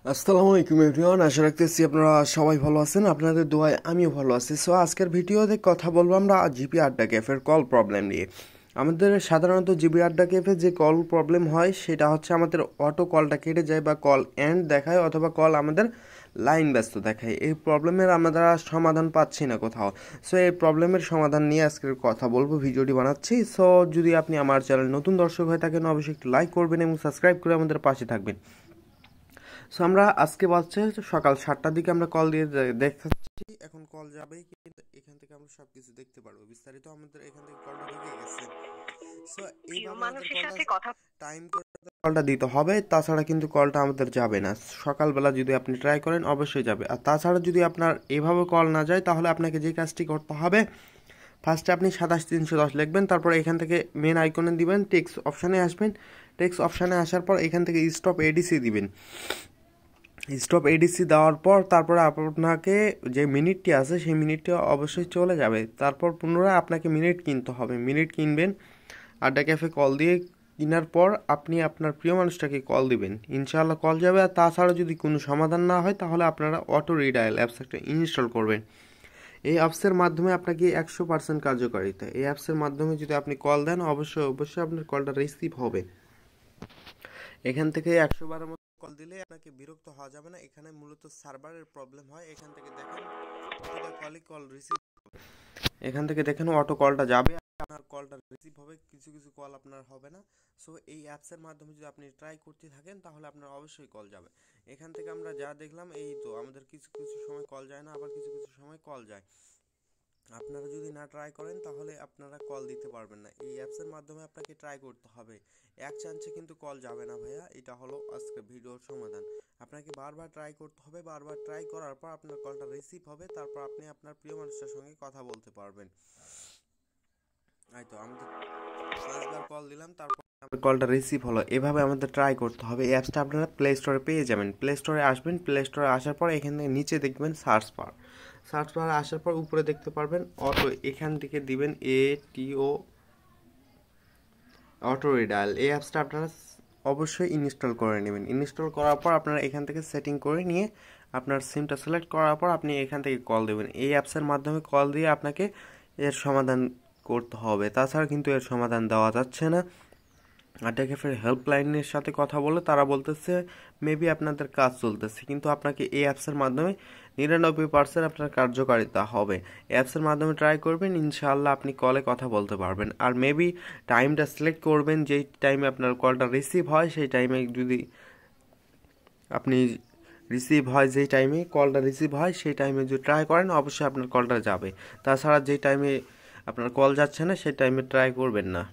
আসসালামু আলাইকুম এভরিওয়ান, আশা রাখতেছি আপনারা সবাই ভালো আছেন। আপনাদের দোয়ায় আমিও ভালো আছি। সো আজকের ভিডিওতে কথা বলবো আমরা জিপি আড্ডা ক্যাফের কল প্রবলেম নিয়ে। আমাদের সাধারণত জিপি আড্ডা ক্যাফে যে কল প্রবলেম হয় সেটা হচ্ছে আমাদের অটো কলটা কেটে যায় বা কল এন্ড দেখায় অথবা কল আমাদের লাইন ব্যস্ত দেখায়। এই প্রবলেমের আমরা সমাধান পাচ্ছি না কোথাও। সো এই প্রবলেমের সমাধান নিয়ে আজকের কথা বলবো, ভিডিওটি বানাচ্ছি। সো যদি আপনি আমার চ্যানেল নতুন দর্শক হয়ে থাকেন অবশ্যই একটু লাইক করবেন এবং সাবস্ক্রাইব করে আমাদের পাশে থাকবেন। সো আমরা আজকে বাজছে সকাল 7টার দিকে আমরা কল দিয়ে দেখাচ্ছি, এখন কল যাবেই, কিন্তু এখান থেকে আমরা সবকিছু দেখতে পারবো বিস্তারিত। আমাদের এখান থেকে কলটা ঢুকে গেছে। সো এইভাবে আমাদের কলটা টাইম করে কলটা দিতে হবে, তাছাড়া কিন্তু কলটা আমাদের যাবে না। সকালবেলা যদি আপনি ট্রাই করেন অবশ্যই যাবে। আর তাছাড়া যদি আপনার এভাবে কল না যায় তাহলে আপনাকে যে কাজটি করতে হবে, ফার্স্টে আপনি 27310 লিখবেন, তারপর এখান থেকে মেন আইকনে দিবেন, টেক্সট অপশানে আসবেন। টেক্সট অপশানে আসার পর এখান থেকে স্টপ এডিসি দিবেন। স্টপ এডিসি দেওয়ার পর তারপরে আপনাকে যে মিনিটটি আছে সেই মিনিটটি অবশ্যই চলে যাবে। তারপর পুনরায় আপনাকে মিনিট কিনতে হবে, মিনিট কিনবেন। আড্ডা ক্যাফে কল দিয়ে কেনার পর আপনি আপনার প্রিয় মানুষটাকে কল দিবেন, ইনশাআল্লাহ কল যাবে। আর তাছাড়া যদি কোনো সমাধান না হয় তাহলে আপনারা অটো রিডায়াল অ্যাপস একটা ইনস্টল করবেন। এই অ্যাপসের মাধ্যমে আপনাকে 100% কার্যকারিতা। এই অ্যাপসের মাধ্যমে যদি আপনি কল দেন অবশ্যই আপনার কলটা রিসিভ হবে। এখান থেকে 100বারের মতো কল দিলে আপনাকে বিরক্ত হওয়া যাবে না। এখানে মূলত সার্ভারের প্রবলেম হয়। এখান থেকে দেখেন কল রিসিভ, এখান থেকে দেখেন অটো কলটা যাবে, আপনার কলটা রিসিভ হবে, কিছু কিছু কল আপনার হবে না। সো এই অ্যাপসের মাধ্যমে যদি আপনি ট্রাই করতে থাকেন তাহলে আপনার অবশ্যই কল যাবে। এখান থেকে আমরা যা দেখলাম এই তো, আমাদের কিছু কিছু সময় কল যায় না, আবার কিছু কিছু সময় কল যায়। আপনারা যদি না ট্রাই করেন তাহলে আপনারা কল দিতে পারবেন না। এই অ্যাপসের মাধ্যমে আপনাকে ট্রাই করতে হবে। এক চান্সে কিন্তু কল যাবে না ভাইয়া। এটা হলো আজকে ভিডিওর সমাধান। আপনাকে বারবার ট্রাই করতে হবে, বারবার ট্রাই করার পর আপনার কলটা রিসিভ হবে, তারপর আপনি আপনার প্রিয় মানুষটার সঙ্গে কথা বলতে পারবেন। এই তো আমাদের 5বার কল দিলাম, তারপর কলটা রিসিভ হলো। এভাবে আমাদের ট্রাই করতে হবে। এই অ্যাপসটা আপনারা প্লে স্টোরে পেয়ে যাবেন। প্লে স্টোরে আসবেন, প্লে স্টোরে আসার পর এখান থেকে নিচে দেখবেন সার্চ বার। সার্চ বারে আসার পর উপরে দেখতে পারবেন অটো, এখান থেকে দিবেন ATO অটো রিডায়াল। এই অ্যাপসটা আপনারা অবশ্যই ইনস্টল করে নেবেন। ইনস্টল করার পর আপনারা এখান থেকে সেটিং করে নিয়ে আপনার সিমটা সিলেক্ট করার পর আপনি এখান থেকে কল দেবেন। এই অ্যাপসের মাধ্যমে কল দিয়ে আপনাকে এর সমাধান করতে হবে, তাছাড়া কিন্তু এর সমাধান দেওয়া যাচ্ছে না। আড্ডা ক্যাফের হেল্পলাইনের সাথে কথা বলে তারা বলতেছে মেবি আপনাদের কাজ চলতেছে, কিন্তু আপনাকে এই অ্যাপসের মাধ্যমে 99% আপনার কার্যকারিতা হবে। অ্যাপসের মাধ্যমে ট্রাই করবেন, ইনশাআল্লাহ আপনি কলে কথা বলতে পারবেন। আর মেবি টাইমটা সিলেক্ট করবেন, যেই টাইমে আপনার কলটা রিসিভ হয় সেই টাইমে যদি আপনি যেই টাইমে কলটা রিসিভ হয় সেই টাইমে যদি ট্রাই করেন অবশ্যই আপনার কলটা যাবে। তাছাড়া যেই টাইমে আপনার কল যাচ্ছে না সেই টাইমে ট্রাই করবেন না।